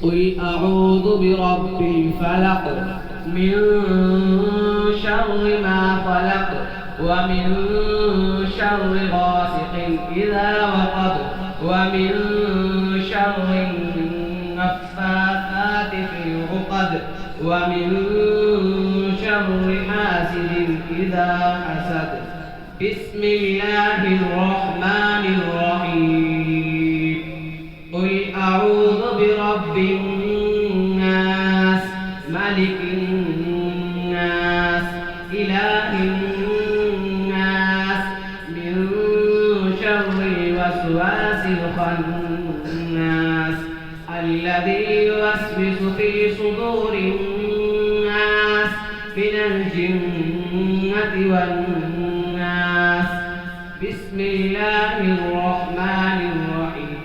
قل أعوذ برب الفلق من شر ما خلق ومن شر غاسق إذا وقب ومن شر النفاثات في العقد ومن شر حاسد إذا حسد. بسم الله الرحمن الرحيم. قل أعوذ برب الناس ملك الناس إله الناس من شر الوسواس الخناس الذي يوسوس في صدور الناس من الجنة والناس. بسم الله الرحمن الرحيم.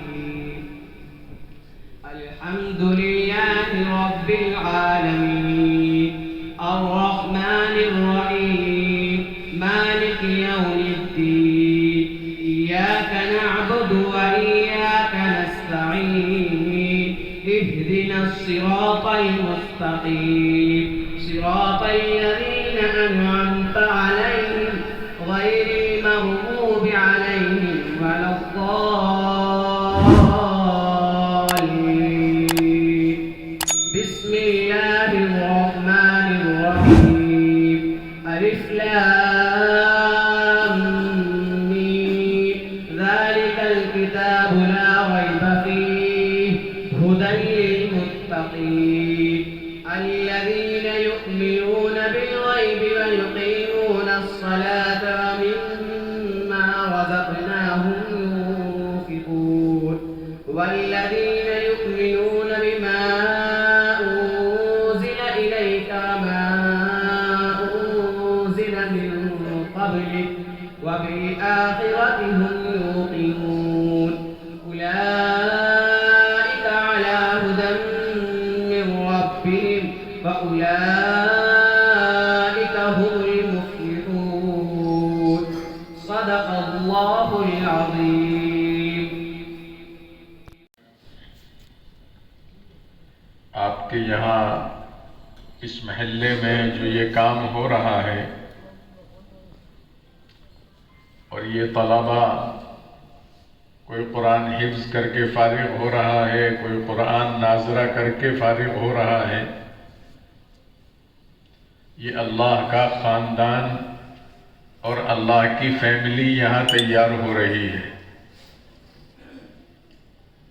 الحمد لله رب العالمين الرحمن الرحيم مالك يوم الدين إياك نعبد وإياك نستعين اهدنا الصراط المستقيم صراط الذين أنعمت عليهم غير المغضوب عليهم ولا الضالين. بسم الله الرحمن الرحيم. ألف لام ميم ذلك الكتاب لا ريب فيه هدى للمتقين الذين يؤمنون بالغيب ويقيمون الصلاة ومما رزقناهم ينفقون والذين يؤمنون بما أنزل إليك وما أنزل من قبلك وبالآخرة هم يوقنون أولئك على هدى من ربهم وأولئك هم المفلحون. صدق الله العظيم. آپ کے یہاں اس محلے میں جو یہ کام ہو رہا ہے اور یہ طلبہ کوئی قرآن حفظ کر کے فارغ ہو رہا ہے، کوئی قرآن ناظرہ کر کے فارغ ہو رہا ہے، یہ اللہ کا خاندان اور اللہ کی فیملی یہاں تیار ہو رہی ہے۔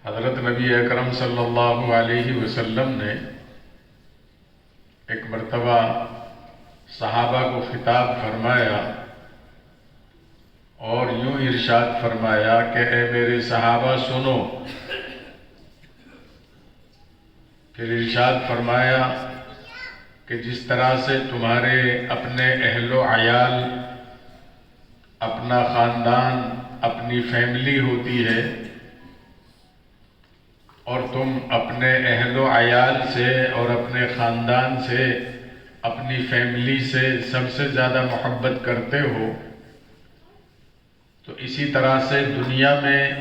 حضرت نبی اکرم صلی اللہ علیہ وسلم نے ایک مرتبہ صحابہ کو خطاب فرمایا اور یوں ارشاد فرمایا کہ اے میرے صحابہ سنو۔ پھر ارشاد فرمایا کہ جس طرح سے تمہارے اپنے اہل و عیال، اپنا خاندان، اپنی فیملی ہوتی ہے اور تم اپنے اہل و عیال سے اور اپنے خاندان سے، اپنی فیملی سے سب سے زیادہ محبت کرتے ہو، تو اسی طرح سے دنیا میں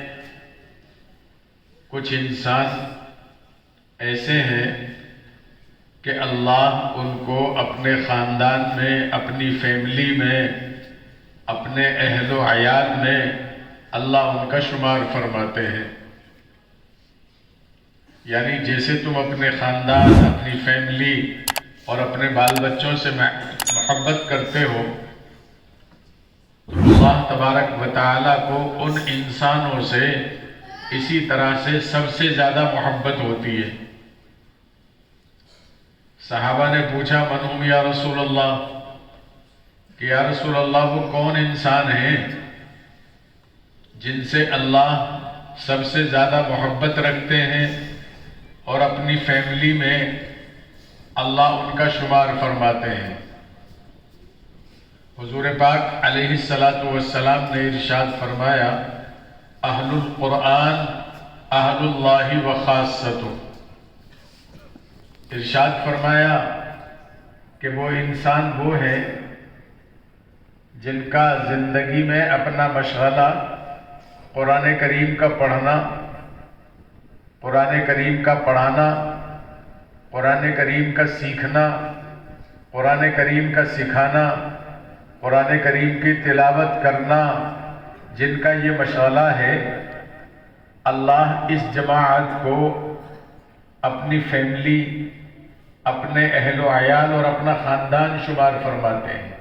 کچھ انسان ایسے ہیں کہ اللہ ان کو اپنے خاندان میں، اپنی فیملی میں، اپنے اہل و عیال میں اللہ ان کا شمار فرماتے ہیں۔ یعنی جیسے تم اپنے خاندان، اپنی فیملی اور اپنے بال بچوں سے محبت کرتے ہو، تو اللہ تبارک و تعالیٰ کو ان انسانوں سے اسی طرح سے سب سے زیادہ محبت ہوتی ہے۔ صحابہ نے پوچھا من ہم یا رسول اللہ، کہ یا رسول اللہ وہ کون انسان ہیں جن سے اللہ سب سے زیادہ محبت رکھتے ہیں اور اپنی فیملی میں اللہ ان کا شمار فرماتے ہیں؟ حضور پاک علیہ السلام نے ارشاد فرمایا اہل القرآن اہل اللہ و خاصتہ۔ ارشاد فرمایا کہ وہ انسان وہ ہے جن کا زندگی میں اپنا مشغلہ قرآن کریم کا پڑھنا قرآن کریم کا پڑھانا، قرآن کریم کا سیکھنا، قرآن کریم کا سکھانا، قرآن کریم کی تلاوت کرنا، جن کا یہ مشغلہ ہے، اللہ اس جماعت کو اپنی فیملی، اپنے اہل و عیال اور اپنا خاندان شمار فرماتے ہیں،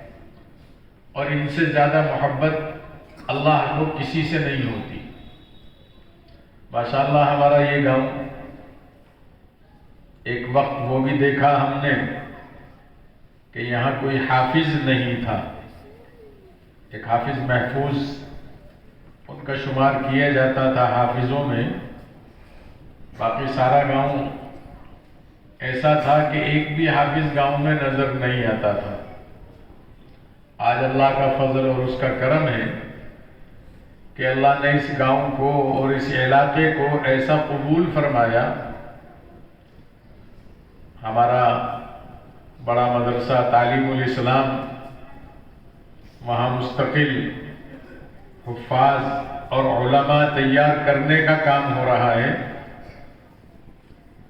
اور ان سے زیادہ محبت اللہ کو کسی سے نہیں ہوتی۔ ماشاءاللہ ہمارا یہ گاؤں، ایک وقت وہ بھی دیکھا ہم نے کہ یہاں کوئی حافظ نہیں تھا، ایک حافظ محفوظ ان کا شمار کیا جاتا تھا حافظوں میں، باقی سارا گاؤں ایسا تھا کہ ایک بھی حافظ گاؤں میں نظر نہیں آتا تھا۔ آج اللہ کا فضل اور اس کا کرم ہے کہ اللہ نے اس گاؤں کو اور اس علاقے کو ایسا قبول فرمایا۔ ہمارا بڑا مدرسہ تعلیم الاسلام، وہاں مستقل حفاظ اور علماء تیار کرنے کا کام ہو رہا ہے،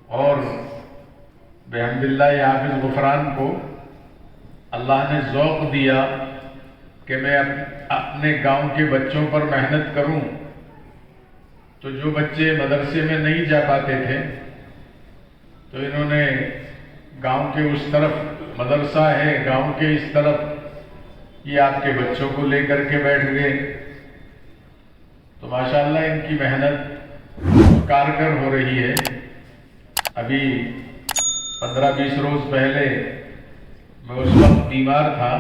اور بحمد اللہ یہ حافظ غفران کو اللہ نے ذوق دیا کہ میں اپنے گاؤں کے بچوں پر محنت کروں، تو جو بچے مدرسے میں نہیں جا پاتے تھے تو انہوں نے گاؤں کے اس طرف مدرسہ ہے، گاؤں کے اس طرف یہ آپ کے بچوں کو لے کر کے بیٹھ گئے۔ تو ماشاءاللہ ان کی محنت کارگر ہو رہی ہے۔ ابھی 15-20 روز پہلے میں اس وقت بیمار تھا،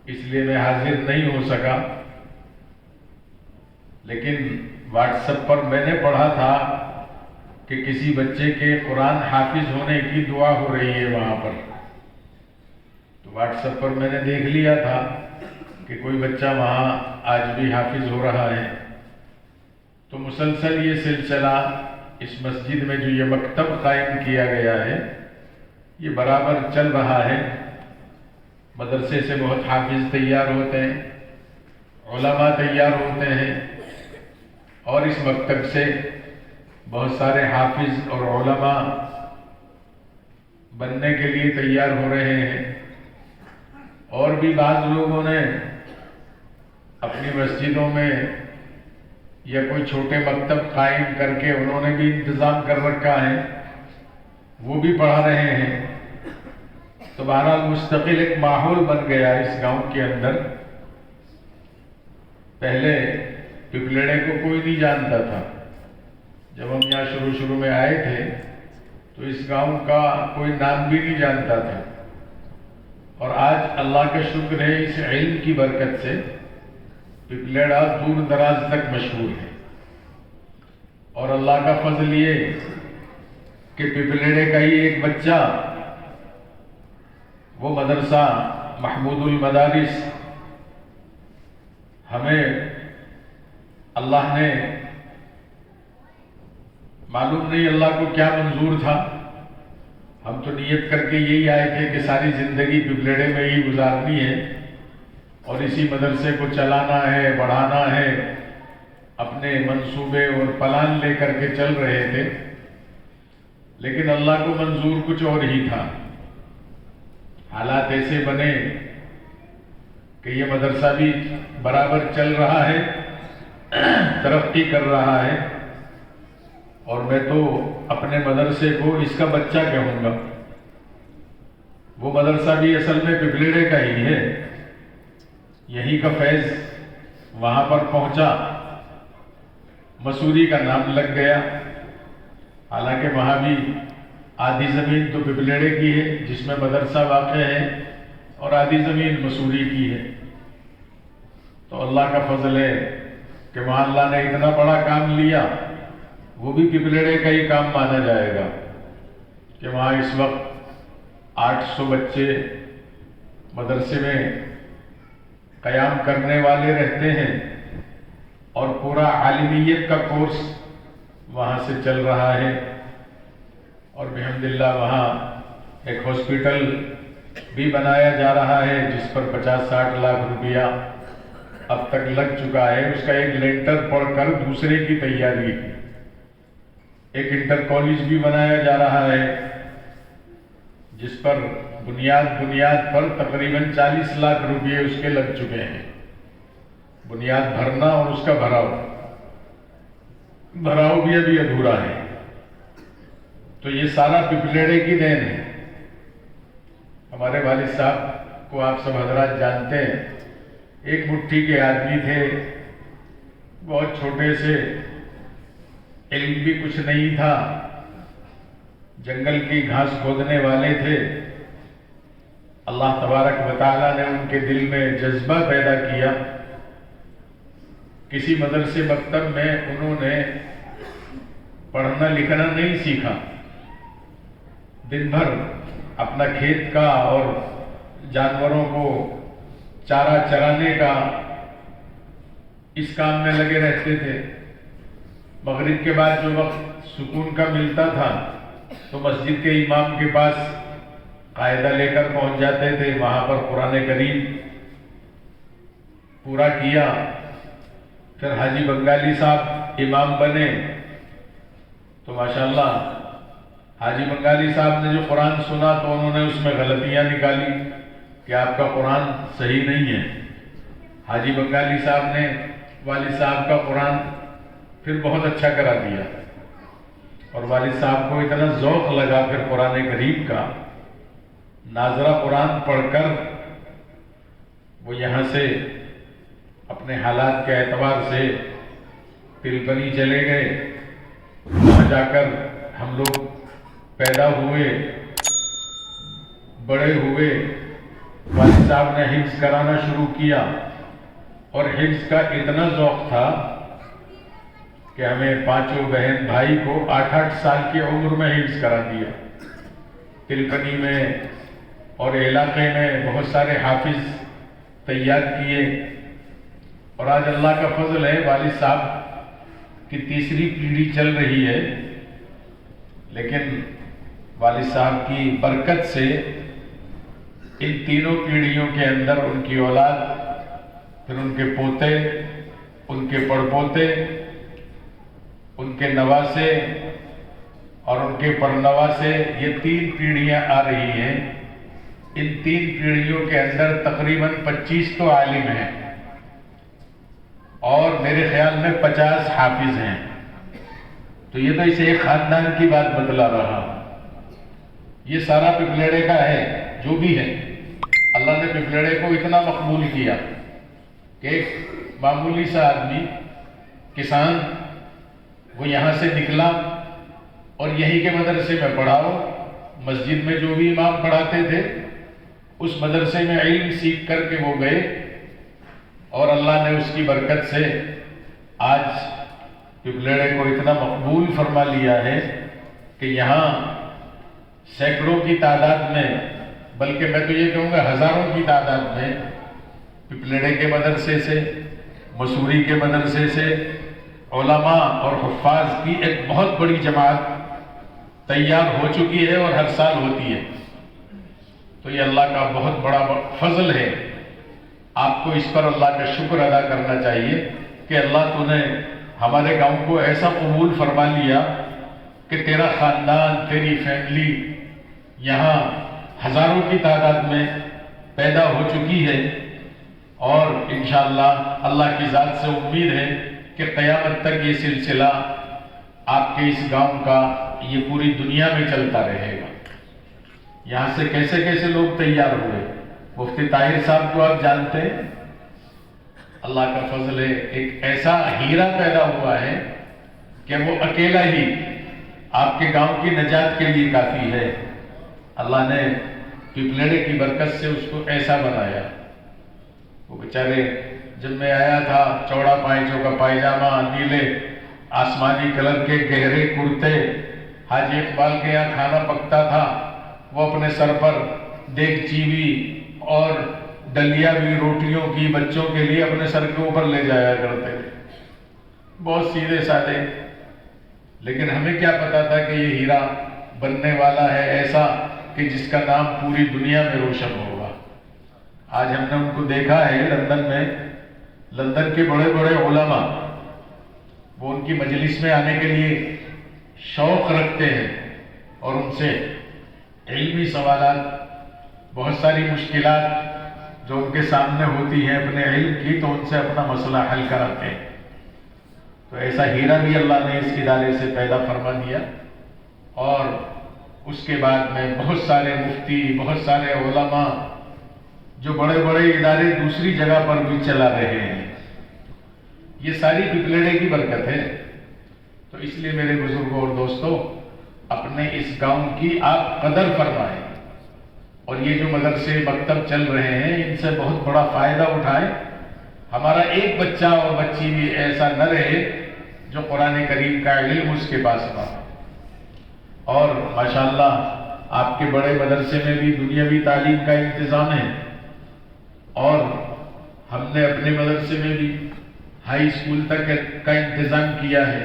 اس لیے میں حاضر نہیں ہو سکا، لیکن واٹس ایپ پر میں نے پڑھا تھا کہ کسی بچے کے قرآن حافظ ہونے کی دعا ہو رہی ہے وہاں پر، تو واٹس ایپ پر میں نے دیکھ لیا تھا کہ کوئی بچہ وہاں آج بھی حافظ ہو رہا ہے۔ تو مسلسل یہ سلسلہ اس مسجد میں جو یہ مکتب قائم کیا گیا ہے، یہ برابر چل رہا ہے۔ مدرسے سے بہت حافظ تیار ہوتے ہیں، علماء تیار ہوتے ہیں، اور اس مکتب سے بہت سارے حافظ اور علماء بننے کے لیے تیار ہو رہے ہیں۔ اور بھی بعض لوگوں نے اپنی مسجدوں میں یا کوئی چھوٹے مکتب قائم کر کے انہوں نے بھی انتظام کر رکھا ہے، وہ بھی پڑھا رہے ہیں۔ تو بہرحال مستقل ایک ماحول بن گیا اس گاؤں کے اندر۔ پہلے پپلڑے کو کوئی نہیں جانتا تھا، جب ہم یہاں شروع میں آئے تھے تو اس گاؤں کا کوئی نام بھی نہیں جانتا تھا، اور آج اللہ کا شکر ہے اس علم کی برکت سے پپلیڑا دور دراز تک مشہور ہے۔ اور اللہ کا فضل یہ کہ پپلیڑے کا ہی ایک بچہ، وہ مدرسہ محمود المدارس، ہمیں اللہ نے، معلوم نہیں اللہ کو کیا منظور تھا، ہم تو نیت کر کے یہی آئے تھے کہ ساری زندگی پپلیڑے میں ہی گزارنی ہے اور اسی مدرسے کو چلانا ہے، بڑھانا ہے، اپنے منصوبے اور پلان لے کر کے چل رہے تھے۔ لیکن اللہ کو منظور کچھ اور ہی تھا۔ حالات ایسے بنے کہ یہ مدرسہ بھی برابر چل رہا ہے، ترقی کر رہا ہے، اور میں تو اپنے مدرسے کو اس کا بچہ کہوں گا۔ وہ مدرسہ بھی اصل میں پپلیڑے کا ہی ہے، یہی کا فیض وہاں پر پہنچا، مسوری کا نام لگ گیا۔ حالانکہ وہاں بھی آدھی زمین تو پپلیڑے کی ہے جس میں مدرسہ واقع ہے، اور آدھی زمین مسوری کی ہے۔ تو اللہ کا فضل ہے کہ وہاں اللہ نے اتنا بڑا کام لیا، وہ بھی پپلیڑے کا ہی کام مانا جائے گا، کہ وہاں اس وقت 800 بچے مدرسے میں قیام کرنے والے رہتے ہیں، اور پورا عالمیت کا کورس وہاں سے چل رہا ہے۔ اور بحمداللہ وہاں ایک ہاسپٹل بھی بنایا جا رہا ہے جس پر 50-60 لاکھ روپیہ اب تک لگ چکا ہے، اس کا ایک لینٹر پڑھ کر دوسرے کی تیاری کی۔ ایک انٹر کالج بھی بنایا جا رہا ہے جس پر بنیاد پر تقریباً 40 لاکھ روپئے اس کے لگ چکے ہیں، بنیاد بھرنا اور اس کا بھراؤ بھی ابھی ادھورا ہے۔ تو یہ سارا پپلیڑے کی دین ہے۔ ہمارے والد صاحب کو آپ سب حضرات جانتے ہیں، ایک مٹھی کے آدمی تھے، بہت چھوٹے سے، علم بھی کچھ نہیں تھا، جنگل کی گھاس کھودنے والے تھے۔ اللہ تبارک و تعالیٰ نے ان کے دل میں جذبہ پیدا کیا، کسی مدرسے مکتب میں انہوں نے پڑھنا لکھنا نہیں سیکھا، دن بھر اپنا کھیت کا اور جانوروں کو چارہ چرانے کا اس کام میں لگے رہتے تھے۔ مغرب کے بعد جو وقت سکون کا ملتا تھا تو مسجد کے امام کے پاس قاعدہ لے کر پہنچ جاتے تھے، وہاں پر قرآن کریم پورا کیا۔ پھر حاجی بنگالی صاحب امام بنے تو ماشاءاللہ حاجی بنگالی صاحب نے جو قرآن سنا تو انہوں نے اس میں غلطیاں نکالی کہ آپ کا قرآن صحیح نہیں ہے۔ حاجی بنگالی صاحب نے والد صاحب کا قرآن پھر بہت اچھا کرا دیا، اور والد صاحب کو اتنا ذوق لگا پھر قرآن کریم کا، ناظرہ قرآن پڑھ کر وہ یہاں سے اپنے حالات کے اعتبار سے تلپنی چلے گئے۔ وہاں جا کر ہم لوگ پیدا ہوئے، بڑے ہوئے، والد صاحب نے حفظ کرانا شروع کیا، اور حفظ کا اتنا ذوق تھا کہ ہمیں پانچوں بہن بھائی کو 8-8 سال کی عمر میں حفظ کرا دیا۔ تلپنی میں اور علاقے میں بہت سارے حافظ تیار کیے، اور آج اللہ کا فضل ہے والد صاحب کی تیسری پیڑھی چل رہی ہے، لیکن والد صاحب کی برکت سے ان تینوں پیڑھیوں کے اندر ان کی اولاد، پھر ان کے پوتے، ان کے پڑپوتے، ان کے نواسے اور ان کے پرنواسے، یہ 3 پیڑھیاں آ رہی ہیں۔ ان 3 پیڑھیوں کے اندر تقریباً 25 تو عالم ہیں، اور میرے خیال میں 50 حافظ ہیں۔ تو یہ تو اسے ایک خاندان کی بات بتلا رہا ہوں۔ یہ سارا پپلیڑے کا ہے، جو بھی ہے اللہ نے پپلیڑے کو اتنا مقبول کیا کہ ایک معمولی سا آدمی، کسان، وہ یہاں سے نکلا اور یہیں کے مدرسے میں پڑھاؤ، مسجد میں جو بھی امام پڑھاتے تھے اس مدرسے میں علم سیکھ کر کے وہ گئے، اور اللہ نے اس کی برکت سے آج پپلیڑے کو اتنا مقبول فرما لیا ہے کہ یہاں سینکڑوں کی تعداد میں، بلکہ میں تو یہ کہوں گا ہزاروں کی تعداد میں پپلیڑے کے مدرسے سے، مسوری کے مدرسے سے علماء اور حفاظ کی ایک بہت بڑی جماعت تیار ہو چکی ہے اور ہر سال ہوتی ہے۔ تو یہ اللہ کا بہت بڑا فضل ہے، آپ کو اس پر اللہ کا شکر ادا کرنا چاہیے کہ اللہ تو نے ہمارے گاؤں کو ایسا قبول فرما لیا کہ تیرا خاندان، تیری فیملی یہاں ہزاروں کی تعداد میں پیدا ہو چکی ہے، اور انشاءاللہ اللہ کی ذات سے امید ہے کہ قیامت تک یہ سلسلہ آپ کے اس گاؤں کا یہ پوری دنیا میں چلتا رہے گا۔ یہاں سے کیسے کیسے لوگ تیار ہوئے، مفتی طاہر صاحب کو آپ جانتے ہیں، اللہ کا فضل ہے، ایک ایسا ہیرا پیدا ہوا ہے کہ وہ اکیلا ہی آپ کے گاؤں کی نجات کے لیے کافی ہے۔ اللہ نے پپلیڑے کی برکت سے اس کو ایسا بنایا۔ وہ بیچارے جب میں آیا تھا، چوڑا پائچوں کا پائجامہ، نیلے آسمانی کلر کے گہرے کرتے، حاجی اقبال کے یہاں کھانا پکتا تھا، وہ اپنے سر پر دیگچی بھی اور ڈلیا بھی روٹیوں کی بچوں کے لیے اپنے سر کے اوپر لے جایا کرتے تھے، بہت سیدھے سادے۔ لیکن ہمیں کیا پتا تھا کہ یہ ہیرا بننے والا ہے ایسا کہ جس کا نام پوری دنیا میں روشن ہوگا۔ آج ہم نے ان کو دیکھا ہے لندن میں، لندن کے بڑے بڑے علماء وہ ان کی مجلس میں آنے کے لیے شوق رکھتے ہیں اور ان سے علمی سوالات، بہت ساری مشکلات جو ان کے سامنے ہوتی ہیں اپنے علم کی، تو ان سے اپنا مسئلہ حل کراتے ہیں. تو ایسا ہیرا بھی اللہ نے اس ادارے سے پیدا فرما دیا. اور اس کے بعد میں بہت سارے مفتی، بہت سارے علماء جو بڑے بڑے ادارے دوسری جگہ پر بھی چلا رہے ہیں. یہ ساری پپلڑے کی برکت ہے. تو اس لیے میرے بزرگوں اور دوستوں، اپنے اس گاؤں کی آپ قدر فرمائیں، اور یہ جو مدرسے مکتب چل رہے ہیں ان سے بہت بڑا فائدہ اٹھائیں. ہمارا ایک بچہ اور بچی بھی ایسا نہ رہے جو قرآن کریم کا علم اس کے پاس نہ ہو. اور ماشاءاللہ آپ کے بڑے مدرسے میں بھی دنیاوی تعلیم کا انتظام ہے، اور ہم نے اپنے مدرسے میں بھی ہائی اسکول تک کا انتظام کیا ہے.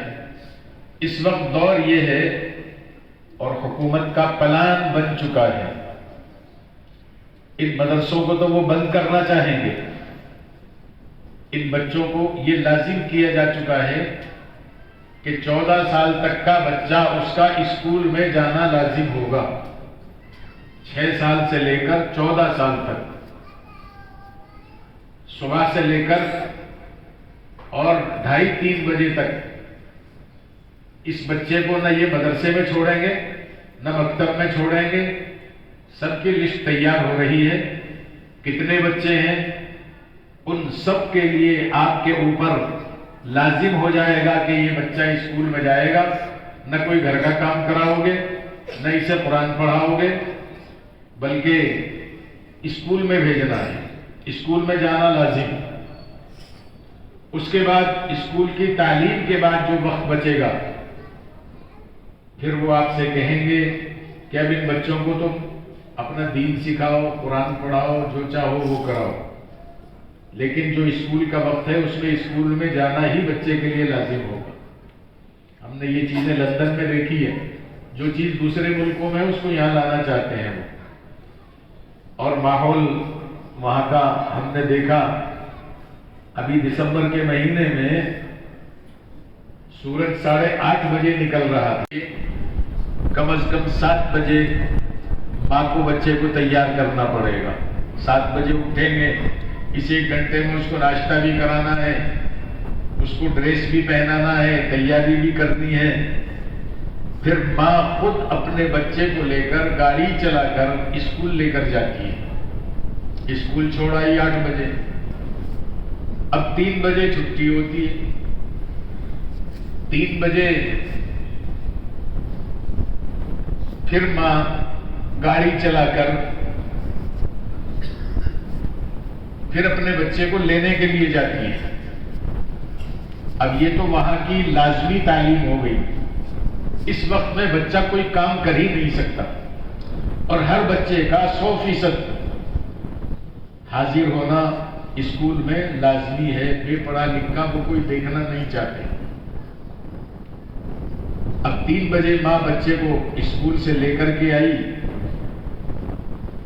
اس وقت دور یہ ہے اور حکومت کا پلان بن چکا ہے، ان مدرسوں کو تو وہ بند کرنا چاہیں گے. ان بچوں کو یہ لازم کیا جا چکا ہے کہ 14 سال تک کا بچہ اس کا اسکول میں جانا لازم ہوگا. 6 سال سے لے کر 14 سال تک صبح سے لے کر اور 2:30-3 بجے تک اس بچے کو نہ یہ مدرسے میں چھوڑیں گے نہ مکتب میں چھوڑیں گے. سب کی لسٹ تیار ہو رہی ہے، کتنے بچے ہیں ان سب کے لیے آپ کے اوپر لازم ہو جائے گا کہ یہ بچہ اسکول میں جائے گا. نہ کوئی گھر کا کام کراؤ گے، نہ اسے قرآن پڑھاؤ گے، بلکہ اسکول میں بھیجنا ہے، اسکول میں جانا لازم. اس کے بعد اسکول کی تعلیم کے بعد جو وقت بچے گا، پھر وہ آپ سے کہیں گے کہ اب ان بچوں کو تم اپنا دین سکھاؤ، قرآن پڑھاؤ، جو چاہو وہ کراؤ. لیکن جو اسکول کا وقت ہے اس میں اسکول میں جانا ہی بچے کے لیے لازم ہوگا. ہم نے یہ چیزیں لندن میں دیکھی ہے، جو چیز دوسرے ملکوں میں اس کو یہاں لانا چاہتے ہیں وہ. اور ماحول وہاں کا ہم نے دیکھا، ابھی دسمبر کے مہینے میں سورج 8:30 بجے نکل رہا تھا. کم از کم 7 بجے ماں کو بچے کو تیار کرنا پڑے گا. 7 بجے اٹھیں گے، اس 1 گھنٹے میں اس کو ناشتہ بھی کرانا ہے، اس کو ڈریس بھی پہنانا ہے، تیاری بھی کرنی ہے. پھر ماں خود اپنے بچے کو لے کر گاڑی چلا کر اسکول لے کر جاتی ہے. اسکول چھوڑ آئی 8 بجے، اب 3 بجے چھٹی ہوتی ہے. 3 بجے پھر ماں گاڑی چلا کر پھر اپنے بچے کو لینے کے لیے جاتی ہے. اب یہ تو وہاں کی لازمی تعلیم ہو گئی. اس وقت میں بچہ کوئی کام کر ہی نہیں سکتا، اور ہر بچے کا 100% حاضر ہونا اسکول میں لازمی ہے. بے پڑھا لکھا کو کوئی دیکھنا نہیں چاہتے. اب 3 بجے ماں بچے کو اسکول سے لے کر کے آئی،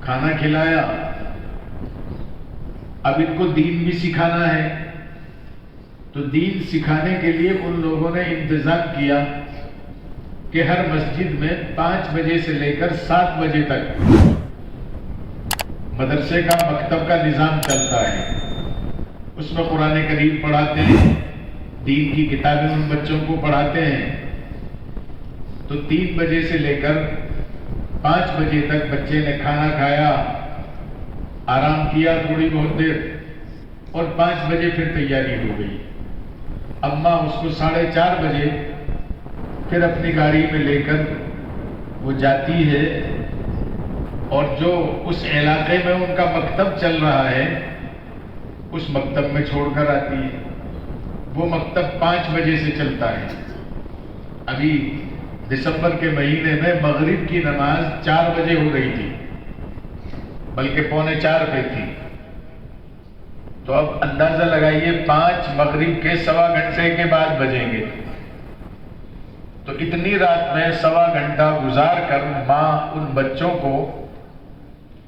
کھانا کھلایا. اب ان کو دین بھی سکھانا ہے، تو دین سکھانے کے لیے ان لوگوں نے انتظام کیا کہ ہر مسجد میں 5 بجے سے لے کر 7 بجے تک مدرسے کا مکتب کا نظام چلتا ہے. اس میں قرآن کریم پڑھاتے ہیں، دین کی کتابیں ان بچوں کو پڑھاتے ہیں. تو 3 بجے سے لے کر 5 بجے تک بچے نے کھانا کھایا، آرام کیا تھوڑی بہت دیر، اور 5 بجے پھر تیاری ہو گئی. اب ماں اس کو 4:30 بجے پھر اپنی گاڑی میں لے کر وہ جاتی ہے، اور جو اس علاقے میں ان کا مکتب چل رہا ہے اس مکتب میں چھوڑ کر آتی ہے. وہ مکتب 5 بجے سے چلتا ہے. ابھی دسمبر کے مہینے میں مغرب کی نماز 4 بجے ہو رہی تھی، بلکہ 3:45 پہ تھی. تو اب اندازہ لگائیے 5 مغرب کے 1.25 گھنٹے کے بعد بجیں گے. تو اتنی رات میں 1.25 گھنٹہ گزار کر ماں ان بچوں کو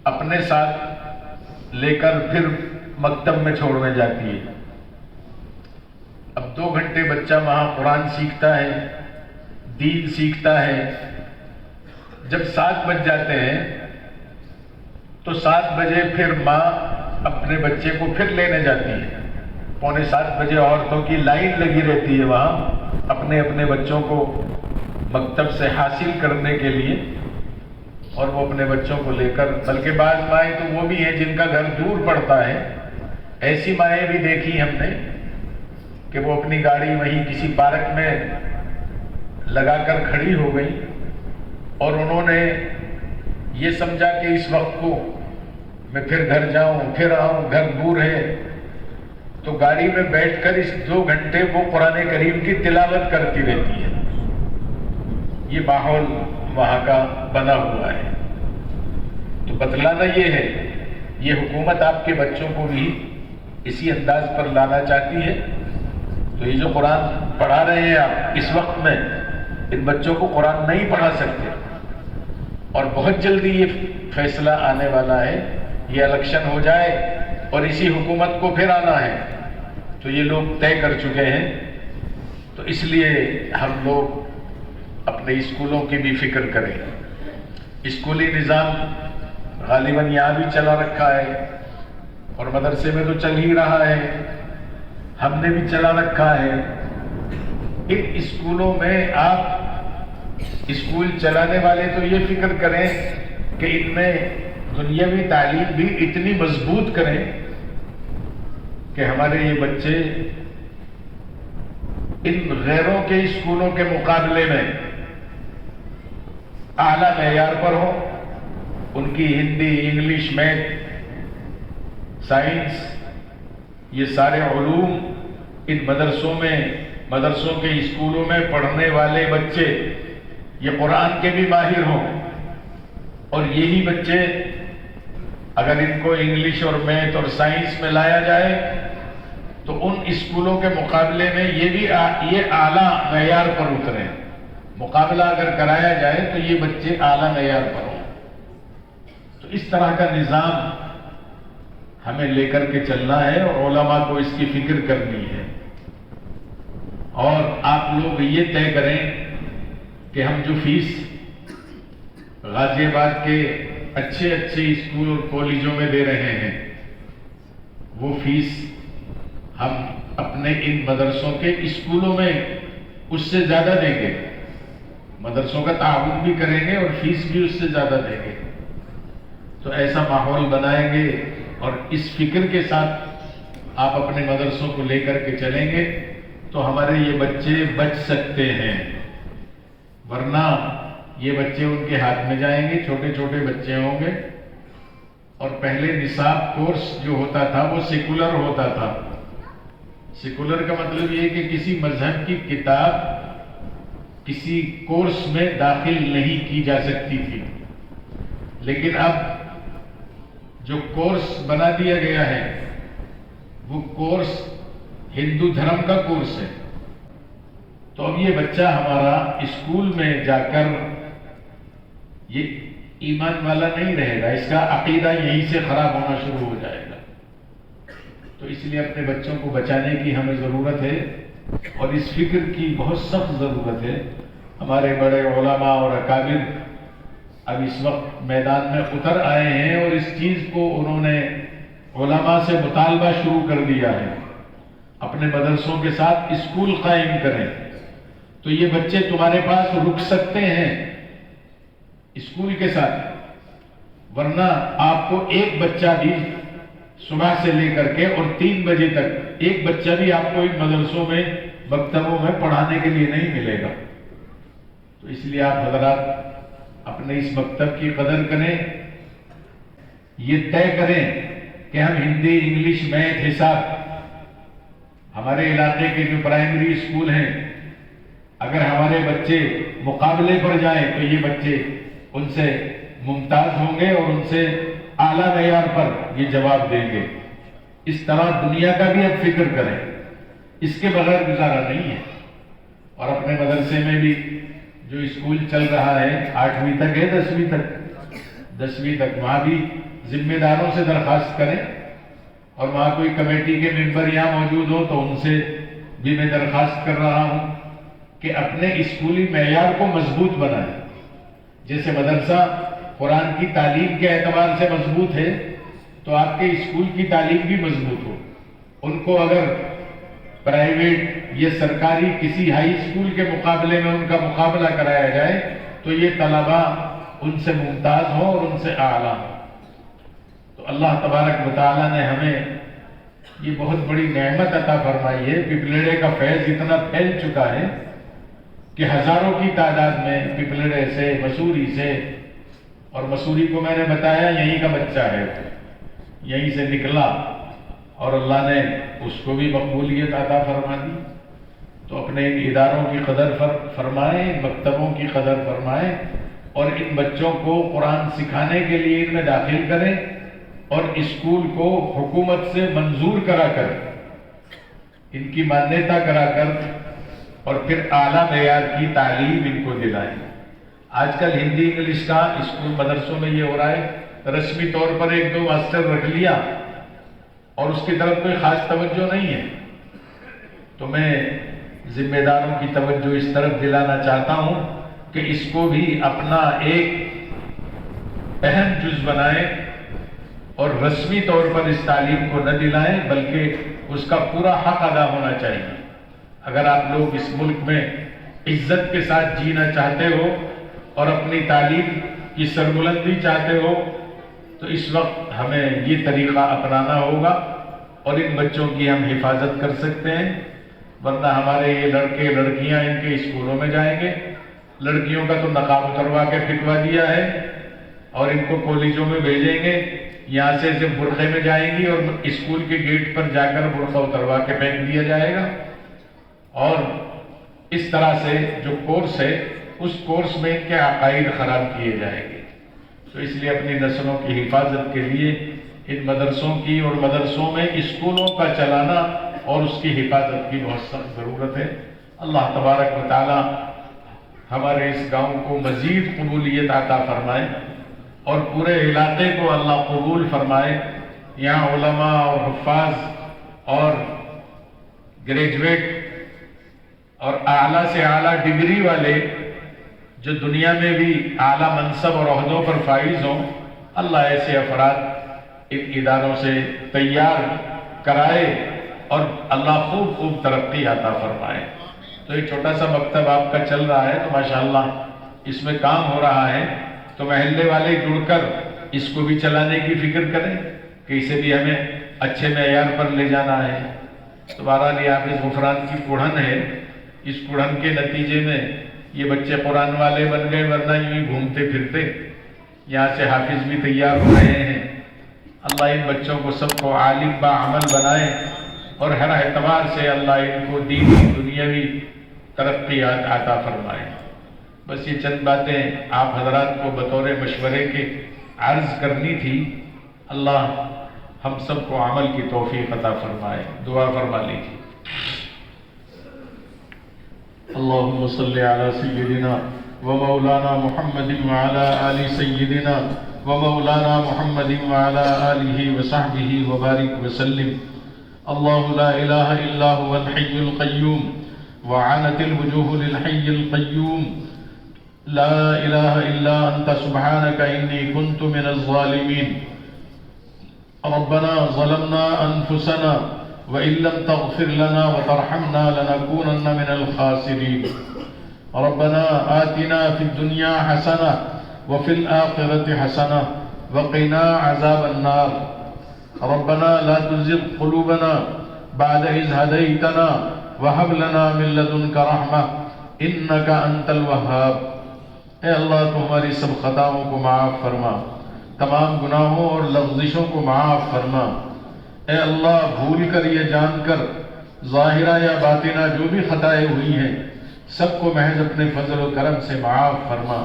اپنے ساتھ لے کر پھر مکتب میں چھوڑنے جاتی ہے. اب 2 گھنٹے بچہ وہاں قرآن سیکھتا ہے، دین سیکھتا ہے. جب 7 بج جاتے ہیں تو 7 بجے پھر ماں اپنے بچے کو پھر لینے جاتی ہے. 6:45 بجے عورتوں کی لائن لگی رہتی ہے وہاں اپنے اپنے بچوں کو مکتب سے حاصل کرنے کے لیے، اور وہ اپنے بچوں کو لے کر، بلکہ بعض مائیں تو وہ بھی ہیں جن کا گھر دور پڑتا ہے. ایسی مائیں بھی دیکھی ہم نے کہ وہ اپنی گاڑی وہیں کسی پارک میں لگا کر کھڑی ہو گئی، اور انہوں نے یہ سمجھا کہ اس وقت کو میں پھر گھر جاؤں پھر آؤں، گھر دور ہے، تو گاڑی میں بیٹھ کر اس 2 گھنٹے وہ قرآن کریم کی تلاوت کرتی رہتی ہے. یہ ماحول وہاں کا بنا ہوا ہے. تو بتلانا یہ ہے، یہ حکومت آپ کے بچوں کو بھی اسی انداز پر لانا چاہتی ہے. تو یہ جو قرآن پڑھا رہے ہیں آپ اس وقت میں، ان بچوں کو قرآن نہیں پڑھا سکتے، اور بہت جلدی یہ فیصلہ آنے والا ہے، یہ الیکشن ہو جائے اور اسی حکومت کو پھر آنا ہے، تو یہ لوگ طے کر چکے ہیں. تو اس لیے ہم لوگ اپنے اسکولوں کی بھی فکر کریں. اسکولی نظام غالباً یہاں بھی چلا رکھا ہے، اور مدرسے میں تو چل ہی رہا ہے، ہم نے بھی چلا رکھا ہے. ان اسکولوں میں آپ اسکول چلانے والے تو یہ فکر کریں کہ ان میں دنیاوی تعلیم بھی اتنی مضبوط کریں کہ ہمارے یہ بچے ان غیروں کے اسکولوں کے مقابلے میں اعلیٰ معیار پر ہوں. ان کی ہندی، انگلش، میتھ، سائنس، یہ سارے علوم ان مدرسوں کے اسکولوں میں پڑھنے والے بچے یہ قرآن کے بھی ماہر ہوں. اور یہی بچے اگر ان کو انگلش اور میتھ اور سائنس میں لایا جائے تو ان اسکولوں کے مقابلے میں یہ اعلیٰ معیار پر اتریں. مقابلہ اگر کرایا جائے تو یہ بچے اعلیٰ معیار پر ہوں. تو اس طرح کا نظام ہمیں لے کر کے چلنا ہے، اور علماء کو اس کی فکر کرنی ہے. اور آپ لوگ یہ طے کریں کہ ہم جو فیس غازی آباد کے اچھے اسکول اور کالجوں میں دے رہے ہیں، وہ فیس ہم اپنے ان مدرسوں کے اسکولوں میں اس سے زیادہ دیں گے. مدرسوں کا تعاون بھی کریں گے اور فیس بھی اس سے زیادہ دیں گے. تو ایسا ماحول بنائیں گے، اور اس فکر کے ساتھ آپ اپنے مدرسوں کو لے کر کے چلیں گے تو ہمارے یہ بچے بچ سکتے ہیں. ورنہ یہ بچے ان کے ہاتھ میں جائیں گے، چھوٹے چھوٹے بچے ہوں گے. اور پہلے نصاب کورس جو ہوتا تھا وہ سیکولر ہوتا تھا. سیکولر کا مطلب یہ ہے کہ کسی مذہب کی کتاب کسی کورس میں داخل نہیں کی جا سکتی تھی. لیکن اب جو کورس بنا دیا گیا ہے وہ کورس ہندو دھرم کا کورس ہے. تو اب یہ بچہ ہمارا اسکول میں جا کر یہ ایمان والا نہیں رہے گا، اس کا عقیدہ یہیں سے خراب ہونا شروع ہو جائے گا. تو اس لیے اپنے بچوں کو بچانے کی ہمیں ضرورت ہے، اور اس فکر کی بہت سخت ضرورت ہے. ہمارے بڑے علماء اور اکابر اب اس وقت میدان میں اتر آئے ہیں، اور اس چیز کو انہوں نے علماء سے مطالبہ شروع کر دیا ہے. اپنے مدرسوں کے ساتھ اسکول قائم کریں تو یہ بچے تمہارے پاس رک سکتے ہیں اسکول کے ساتھ. ورنہ آپ کو ایک بچہ بھی صبح سے لے کر کے اور 3 بجے تک ایک بچہ بھی آپ کو ان مدرسوں میں، مکتبوں میں پڑھانے کے لیے نہیں ملے گا. تو اس لیے آپ حضرات اپنے اس مکتب کی قدر کریں. یہ طے کریں کہ ہم ہندی، انگلش، میتھ، حساب، ہمارے علاقے کے جو پرائمری اسکول ہیں، اگر ہمارے بچے مقابلے پر جائیں تو یہ بچے ان سے ممتاز ہوں گے اور ان سے اعلیٰ معیار پر یہ جواب دیں گے. اس طرح دنیا کا بھی اب فکر کریں، اس کے بغیر گزارا نہیں ہے. اور اپنے مدرسے میں بھی جو اسکول چل رہا ہے 8ویں تک ہے، 10ویں تک وہاں بھی ذمہ داروں سے درخواست کریں، اور وہاں کوئی کمیٹی کے ممبر یہاں موجود ہو تو ان سے بھی میں درخواست کر رہا ہوں کہ کہ اپنے اسکولی معیار کو مضبوط بنائیں. جیسے مدرسہ قرآن کی تعلیم کے اعتبار سے مضبوط ہے تو آپ کے اسکول کی تعلیم بھی مضبوط ہو. ان کو اگر پرائیویٹ یا سرکاری کسی ہائی اسکول کے مقابلے میں ان کا مقابلہ کرایا جائے تو یہ طلباء ان سے ممتاز ہوں اور ان سے اعلیٰ ہوں. تو اللہ تبارک و تعالیٰ نے ہمیں یہ بہت بڑی نعمت عطا فرمائی ہے. پپلڑے کا فیض اتنا پھیل چکا ہے کہ ہزاروں کی تعداد میں پپلڑے سے، مسوری سے، اور مسوری کو میں نے بتایا یہیں کا بچہ ہے، یہیں سے نکلا اور اللہ نے اس کو بھی مقبولیت عطا فرما دی. تو اپنے ان اداروں کی قدر فرمائیں، ان مکتبوں کی قدر فرمائیں اور ان بچوں کو قرآن سکھانے کے لیے ان میں داخل کریں اور اسکول کو حکومت سے منظور کرا کر، ان کی مانیتا کرا کر اور پھر اعلیٰ معیار کی تعلیم ان کو دلائیں. آج کل ہندی انگلش کا اسکول مدرسوں میں یہ ہو رہا ہے، رسمی طور پر 1-2 ماسٹر رکھ لیا اور اس کی طرف کوئی خاص توجہ نہیں ہے. تو میں ذمہ داروں کی توجہ اس طرف دلانا چاہتا ہوں کہ اس کو بھی اپنا ایک اہم جز بنائیں اور رسمی طور پر اس تعلیم کو نہ دلائیں بلکہ اس کا پورا حق ادا ہونا چاہیے. اگر آپ لوگ اس ملک میں عزت کے ساتھ جینا چاہتے ہو اور اپنی تعلیم کی سربلندی چاہتے ہو تو اس وقت ہمیں یہ طریقہ اپنانا ہوگا اور ان بچوں کی ہم حفاظت کر سکتے ہیں. ورنہ ہمارے یہ لڑکے لڑکیاں ان کے اسکولوں میں جائیں گے، لڑکیوں کا تو نقاب اتروا کے پھینکوا دیا ہے اور ان کو کالجوں میں بھیجیں گے، یہاں سے صرف برقعے میں جائیں گی اور اسکول کے گیٹ پر جا کر برقع اتروا کے پھینک دیا جائے گا. اور اس طرح سے جو کورس ہے اس کورس میں ان کے عقائد خراب کیے جائیں گے. تو اس لیے اپنی نسلوں کی حفاظت کے لیے ان مدرسوں کی اور مدرسوں میں اسکولوں کا چلانا اور اس کی حفاظت کی بہت سخت ضرورت ہے. اللہ تبارک و تعالی ہمارے اس گاؤں کو مزید قبولیت عطا فرمائے اور پورے علاقے کو اللہ قبول فرمائے. یہاں علماء اور حفاظ اور گریجویٹ اور اعلیٰ سے اعلیٰ ڈگری والے جو دنیا میں بھی اعلیٰ منصب اور عہدوں پر فائز ہوں، اللہ ایسے افراد ان اداروں سے تیار کرائے اور اللہ خوب خوب ترقی عطا فرمائے. تو ایک چھوٹا سا مکتب آپ کا چل رہا ہے تو ماشاءاللہ اس میں کام ہو رہا ہے، تو محلے والے جڑ کر اس کو بھی چلانے کی فکر کریں کہ اسے بھی ہمیں اچھے معیار پر لے جانا ہے. تو بہرحال یہ حافظ غفران کی کڑھن ہے، اس کڑھن کے نتیجے میں یہ بچے قرآن والے بن گئے، ورنہ یوں ہی گھومتے پھرتے. یہاں سے حافظ بھی تیار ہو رہے ہیں. اللہ ان بچوں کو سب کو عالم با عمل بنائے اور ہر اعتبار سے اللہ ان کو دینی دنیاوی ترقیات عطا فرمائے. بس یہ چند باتیں آپ حضرات کو بطور مشورے کے عرض کرنی تھی. اللہ ہم سب کو عمل کی توفیق عطا فرمائے. دعا فرما لیجیے. اللهم صل على سيدنا ومولانا محمد وعلى آل سيدنا ومولانا محمد وعلى آله وصحبه وبارك وسلم. الله لا إله إلا هو الحي القيوم وعنت الوجوه للحي القيوم. لا إله إلا أنت سبحانك إني كنت من الظالمين. ربنا ظلمنا أنفسنا وإن لم تغفر لنا وترحمنا لنكونن من الخاسرين. ربنا آتنا في الدنيا حسنة وفي الآخرة حسنة وقنا عذاب النار. ربنا لا تزغ قلوبنا بعد إذ هديتنا وهب لنا من لدنك رحمة إنك أنت الوهاب. اے اللہ تو ہماری سب خطاؤں کو معاف فرما، تمام گناہوں اور لغزشوں کو معاف فرما. اے اللہ بھول کر یا جان کر ظاہرہ یا باطنہ جو بھی خطائیں ہوئی ہیں سب کو محض اپنے فضل و کرم سے معاف فرما.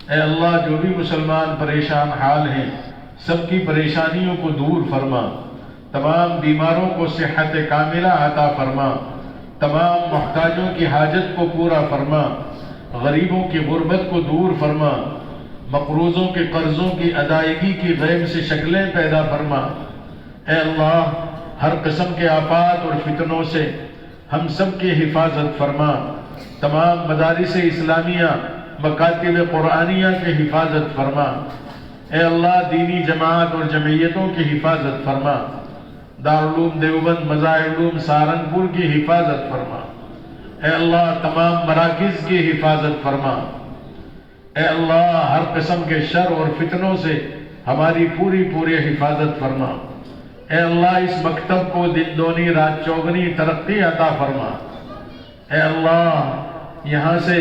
اے اللہ جو بھی مسلمان پریشان حال ہیں سب کی پریشانیوں کو دور فرما. تمام بیماروں کو صحت کاملہ عطا فرما. تمام محتاجوں کی حاجت کو پورا فرما. غریبوں کی غربت کو دور فرما. مقروضوں کے قرضوں کی ادائیگی کی غیب سے شکلیں پیدا فرما. اے اللہ ہر قسم کے آفات اور فتنوں سے ہم سب کی حفاظت فرما. تمام مدارس اسلامیہ مکاتب قرآنیہ کی حفاظت فرما۔ اے اللہ دینی جماعت اور جمعیتوں کی حفاظت فرما۔ دارالعلوم دیوبند، مظاہر علوم سہارنپور کی حفاظت فرما۔ اے اللہ تمام مراکز کی حفاظت فرما۔ اے اللہ ہر قسم کے شر اور فتنوں سے ہماری پوری حفاظت فرما۔ اے اللہ اس مکتب کو دن دونی رات چوگنی ترقی عطا فرما۔ اے اللہ یہاں سے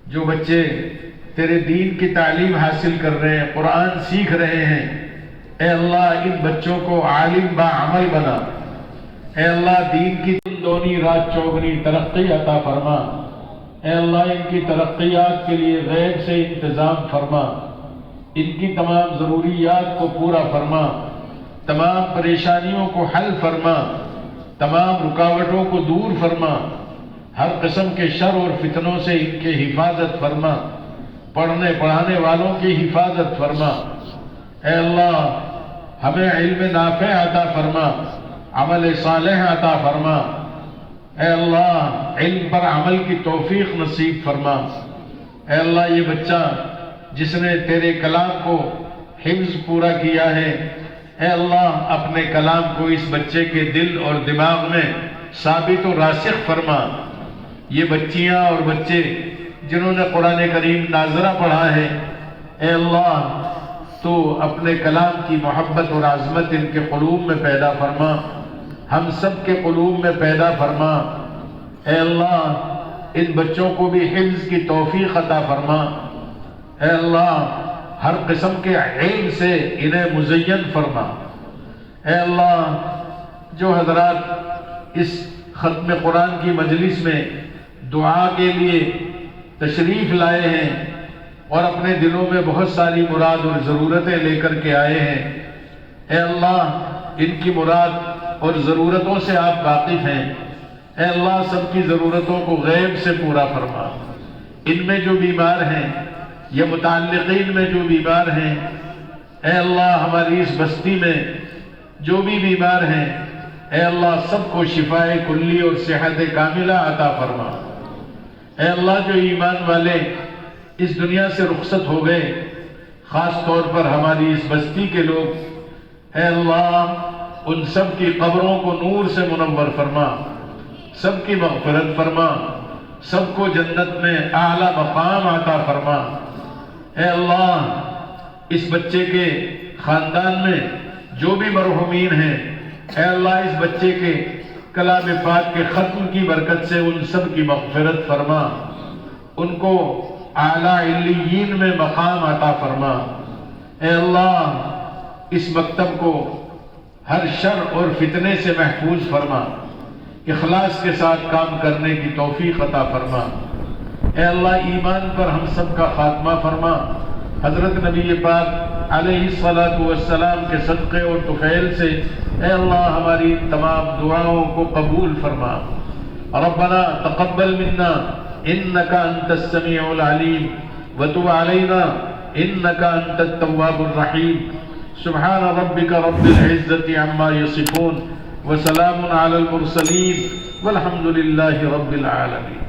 جو بچے تیرے دین کی تعلیم حاصل کر رہے ہیں، قرآن سیکھ رہے ہیں، اے اللہ ان بچوں کو عالم با عمل بنا۔ اے اللہ دین کی دن دونی رات چوگنی ترقی عطا فرما۔ اے اللہ ان کی ترقیات کے لیے غیب سے انتظام فرما، ان کی تمام ضروریات کو پورا فرما، تمام پریشانیوں کو حل فرما، تمام رکاوٹوں کو دور فرما، ہر قسم کے شر اور فتنوں سے ان کی حفاظت فرما، پڑھنے پڑھانے والوں کی حفاظت فرما۔ اے اللہ ہمیں علم نافع عطا فرما، عمل صالح عطا فرما۔ اے اللہ علم پر عمل کی توفیق نصیب فرما۔ اے اللہ یہ بچہ جس نے تیرے کلام کو حفظ پورا کیا ہے، اے اللہ اپنے کلام کو اس بچے کے دل اور دماغ میں ثابت و راسخ فرما۔ یہ بچیاں اور بچے جنہوں نے قرآن کریم ناظرہ پڑھا ہے، اے اللہ تو اپنے کلام کی محبت اور عظمت ان کے قلوب میں پیدا فرما، ہم سب کے قلوب میں پیدا فرما۔ اے اللہ ان بچوں کو بھی حفظ کی توفیق عطا فرما۔ اے اللہ ہر قسم کے علم سے انہیں مزین فرما۔ اے اللہ جو حضرات اس ختم قرآن کی مجلس میں دعا کے لیے تشریف لائے ہیں اور اپنے دلوں میں بہت ساری مراد اور ضرورتیں لے کر کے آئے ہیں، اے اللہ ان کی مراد اور ضرورتوں سے آپ واقف ہیں۔ اے اللہ سب کی ضرورتوں کو غیب سے پورا فرما۔ ان میں جو بیمار ہیں یا متعلقین میں جو بیمار ہیں، اے اللہ ہماری اس بستی میں جو بھی بیمار ہیں، اے اللہ سب کو شفاء کلی اور صحت کاملہ عطا فرما۔ اے اللہ جو ایمان والے اس دنیا سے رخصت ہو گئے، خاص طور پر ہماری اس بستی کے لوگ، اے اللہ ان سب کی قبروں کو نور سے منور فرما، سب کی مغفرت فرما، سب کو جنت میں اعلیٰ مقام عطا فرما۔ اے اللہ اس بچے کے خاندان میں جو بھی مرحومین ہیں، اے اللہ اس بچے کے کلام پاک کے ختم کی برکت سے ان سب کی مغفرت فرما، ان کو اعلیٰ علیین میں مقام عطا فرما۔ اے اللہ اس مکتب کو ہر شر اور فتنے سے محفوظ فرما، اخلاص کے ساتھ کام کرنے کی توفیق عطا فرما۔ اے اللہ ایمان پر ہم سب کا خاتمہ فرما، حضرت نبی پاک علیہ الصلاۃ والسلام کے صدقے اور طفیل سے اے اللہ ہماری تمام دعاؤں کو قبول فرما۔ ربنا تقبل منا انك انت السميع العليم وتب علينا انك انت التواب الرحيم۔ سبحان ربك رب العزة عما يصفون وسلام على المرسلين والحمد لله رب العالمين۔